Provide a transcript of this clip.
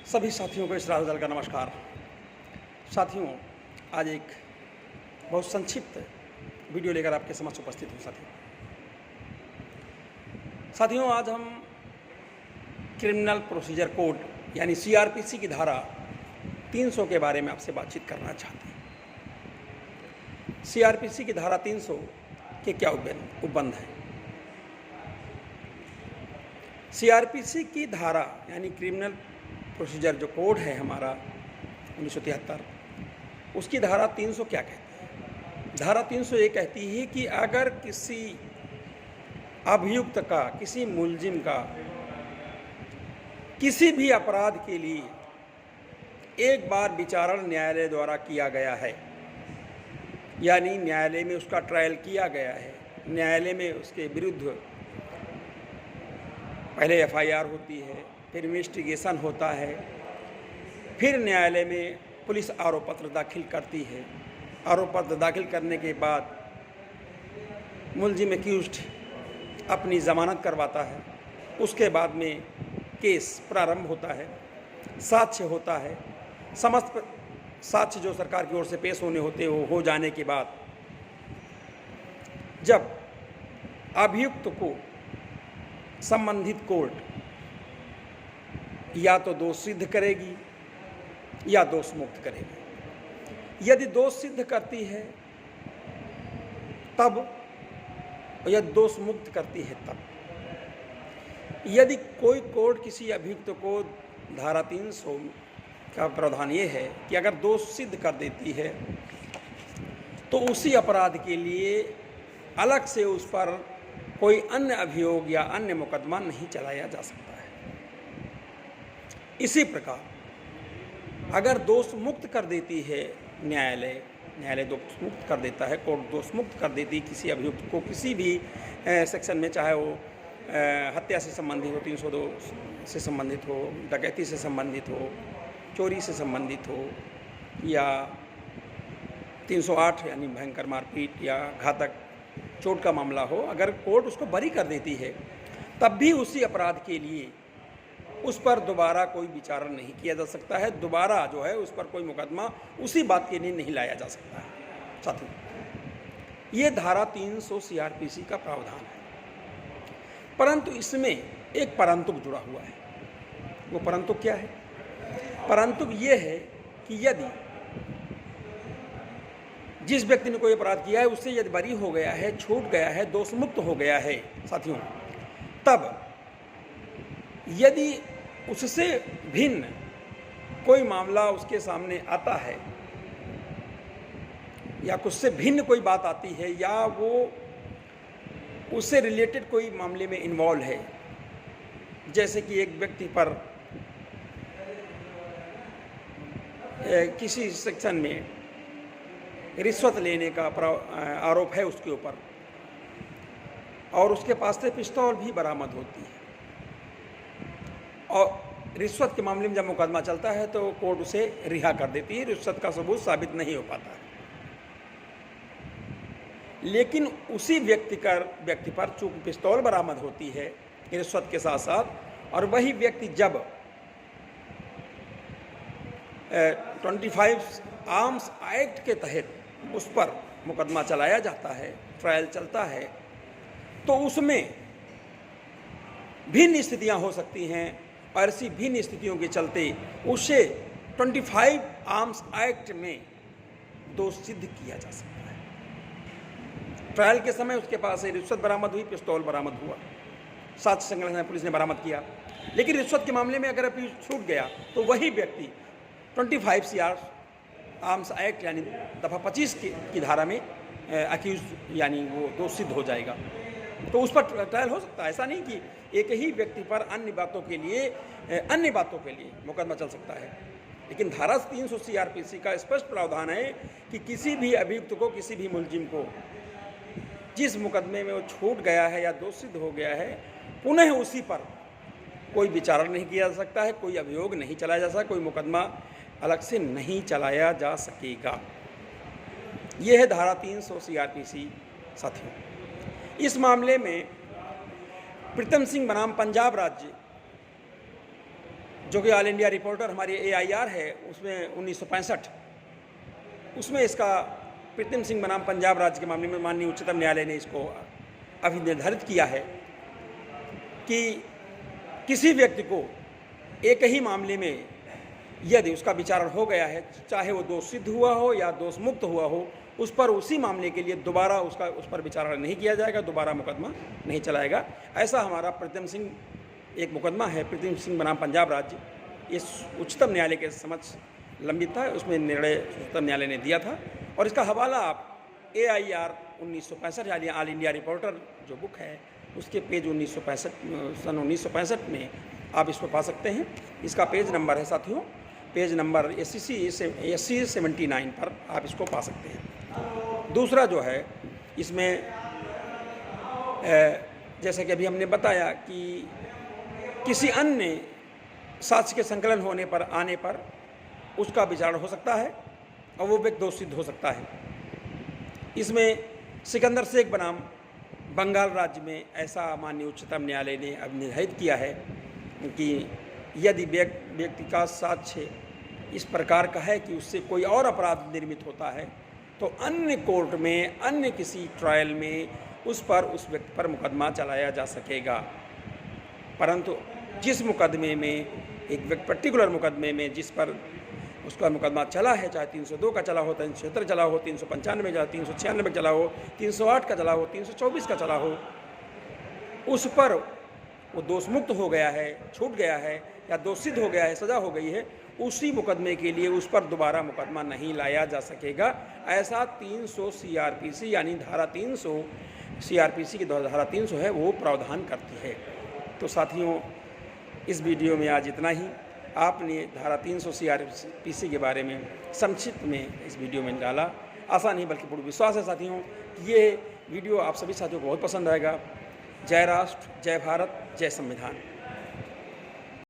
सभी साथियों को इस राहुल दल का नमस्कार। साथियों, आज एक बहुत संक्षिप्त वीडियो लेकर आपके समक्ष उपस्थित हूँ। साथियों, आज हम क्रिमिनल प्रोसीजर कोड यानी सीआरपीसी की धारा 300 के बारे में आपसे बातचीत करना चाहते हैं। सीआरपीसी की धारा 300 के क्या उपबंध है? सीआरपीसी की धारा यानी क्रिमिनल प्रोसीजर जो कोड है हमारा 1973, उसकी धारा 300 क्या कहती है? धारा 300 ये कहती है कि अगर किसी अभियुक्त का, किसी मुलजिम का किसी भी अपराध के लिए एक बार विचारण न्यायालय द्वारा किया गया है, यानी न्यायालय में उसका ट्रायल किया गया है, न्यायालय में उसके विरुद्ध पहले एफआईआर होती है, फिर इन्वेस्टिगेशन होता है, फिर न्यायालय में पुलिस आरोप पत्र दाखिल करती है। आरोप पत्र दाखिल करने के बाद मुलजिम एक्यूज्ड अपनी ज़मानत करवाता है। उसके बाद में केस प्रारंभ होता है, साक्ष्य होता है। समस्त साक्ष्य जो सरकार की ओर से पेश होने होते हैं वो हो जाने के बाद जब अभियुक्त को संबंधित कोर्ट या तो दोष सिद्ध करेगी या दोष मुक्त करेगी। यदि दोष सिद्ध करती है तब, या दोष मुक्त करती है तब, यदि कोई कोर्ट किसी अभियुक्त को धारा 300 का प्रावधान ये है कि अगर दोष सिद्ध कर देती है तो उसी अपराध के लिए अलग से उस पर कोई अन्य अभियोग या अन्य मुकदमा नहीं चलाया जा सकता है। इसी प्रकार अगर दोष मुक्त कर देती है न्यायालय दोष मुक्त कर देता है, कोर्ट दोष मुक्त कर देती किसी अभियुक्त को किसी भी सेक्शन में, चाहे वो हत्या से संबंधित हो, 302 से संबंधित हो, डकैती से संबंधित हो, चोरी से संबंधित हो, या 308 यानी भयंकर मारपीट या घातक चोट का मामला हो, अगर कोर्ट उसको बरी कर देती है तब भी उसी अपराध के लिए उस पर दोबारा कोई विचारण नहीं किया जा सकता है। दोबारा जो है उस पर कोई मुकदमा उसी बात के लिए नहीं लाया जा सकता है। साथियों, ये धारा 300 सीआरपीसी का प्रावधान है, परंतु इसमें एक परंतु जुड़ा हुआ है। वो परंतु क्या है? परंतु ये है कि यदि जिस व्यक्ति ने कोई अपराध किया है उससे यदि बरी हो गया है, छूट गया है, दोष मुक्त हो गया है साथियों, तब यदि उससे भिन्न कोई मामला उसके सामने आता है या उससे भिन्न कोई बात आती है या वो उससे रिलेटेड कोई मामले में इन्वॉल्व है, जैसे कि एक व्यक्ति पर किसी सेक्शन में रिश्वत लेने का आरोप है उसके ऊपर और उसके पास से पिस्तौल भी बरामद होती है, और रिश्वत के मामले में जब मुकदमा चलता है तो कोर्ट उसे रिहा कर देती है, रिश्वत का सबूत साबित नहीं हो पाता है। लेकिन उसी व्यक्ति पर चूंकि पिस्तौल बरामद होती है रिश्वत के साथ साथ, और वही व्यक्ति जब 25 आर्म्स एक्ट के तहत उस पर मुकदमा चलाया जाता है, ट्रायल चलता है, तो उसमें भिन्न स्थितियां हो सकती हैं और ऐसी भिन्न स्थितियों के चलते उसे 25 आर्म्स एक्ट में दोष सिद्ध किया जा सकता है। ट्रायल के समय उसके पास से रिश्वत बरामद हुई, पिस्तौल बरामद हुआ, साक्ष्य संग्रह पुलिस ने बरामद किया, लेकिन रिश्वत के मामले में अगर अपील छूट गया तो वही व्यक्ति 25 सीआर आर्म्स एक्ट यानी दफ़ा 25 की धारा में अक्यूज यानी वो दोष सिद्ध हो जाएगा, तो उस पर ट्रायल हो सकता है। ऐसा नहीं कि एक ही व्यक्ति पर अन्य बातों के लिए मुकदमा चल सकता है। लेकिन धारा 300 सीआरपीसी का स्पष्ट प्रावधान है कि किसी भी अभियुक्त को, किसी भी मुलजिम को जिस मुकदमे में वो छूट गया है या दोष सिद्ध हो गया है, पुनः उसी पर कोई विचारण नहीं किया जा सकता है, कोई अभियोग नहीं चलाया जा सकता, कोई मुकदमा अलग से नहीं चलाया जा सकेगा। यह है धारा 300 सीआरपीसी। साथियों, इस मामले में प्रीतम सिंह बनाम पंजाब राज्य जो कि ऑल इंडिया रिपोर्टर हमारी AIR है, उसमें 1965 उसमें इसका प्रीतम सिंह बनाम पंजाब राज्य के मामले में माननीय उच्चतम न्यायालय ने इसको अभी निर्धारित किया है कि किसी व्यक्ति को एक ही मामले में यदि उसका विचारण हो गया है, चाहे वो दोष सिद्ध हुआ हो या दोष मुक्त हुआ हो, उस पर उसी मामले के लिए दोबारा उस पर विचारण नहीं किया जाएगा, दोबारा मुकदमा नहीं चलाएगा। ऐसा हमारा प्रीतम सिंह एक मुकदमा है, प्रीतम सिंह बनाम पंजाब राज्य, इस उच्चतम न्यायालय के समक्ष लंबित था। उसमें निर्णय उच्चतम न्यायालय ने दिया था और इसका हवाला आप AIR 1965 यानी ऑल इंडिया रिपोर्टर जो बुक है उसके पेज 1965 1965 में आप इसको पा सकते हैं। इसका पेज नंबर है साथियों, पेज नंबर SC 79 पर आप इसको पा सकते हैं। दूसरा जो है इसमें जैसा कि अभी हमने बताया कि किसी अन्य साक्ष्य के संकलन होने पर आने पर उसका विचारण हो सकता है और वो व्यक्ति दोषी हो सकता है। इसमें सिकंदर शेख बनाम बंगाल राज्य में ऐसा माननीय उच्चतम न्यायालय ने अब निर्धारित किया है कि यदि व्यक्ति का साक्ष्य इस प्रकार का है कि उससे कोई और अपराध निर्मित होता है तो अन्य कोर्ट में, अन्य किसी ट्रायल में उस व्यक्ति पर मुकदमा चलाया जा सकेगा। परंतु जिस मुकदमे में एक व्यक्ति पर्टिकुलर मुकदमे में जिस पर उसका मुकदमा चला है, चाहे 302 का चला हो, 376 चला हो, 395 का, 396 का चला हो, 308 का चला हो, 324 का चला हो, उस पर वो दोष मुक्त हो गया है, छूट गया है या दोष सिद्ध हो गया है, सज़ा हो गई है, उसी मुकदमे के लिए उस पर दोबारा मुकदमा नहीं लाया जा सकेगा। ऐसा 300 CRPC यानी धारा 300 CRPC की धारा 300 है वो प्रावधान करती है। तो साथियों, इस वीडियो में आज इतना ही। आपने धारा 300 CRPC के बारे में संक्षिप्त में इस वीडियो में डाला। आशा नहीं बल्कि पूर्ण विश्वास है साथियों कि ये वीडियो आप सभी साथियों को बहुत पसंद आएगा। जय राष्ट्र, जय भारत, जय संविधान।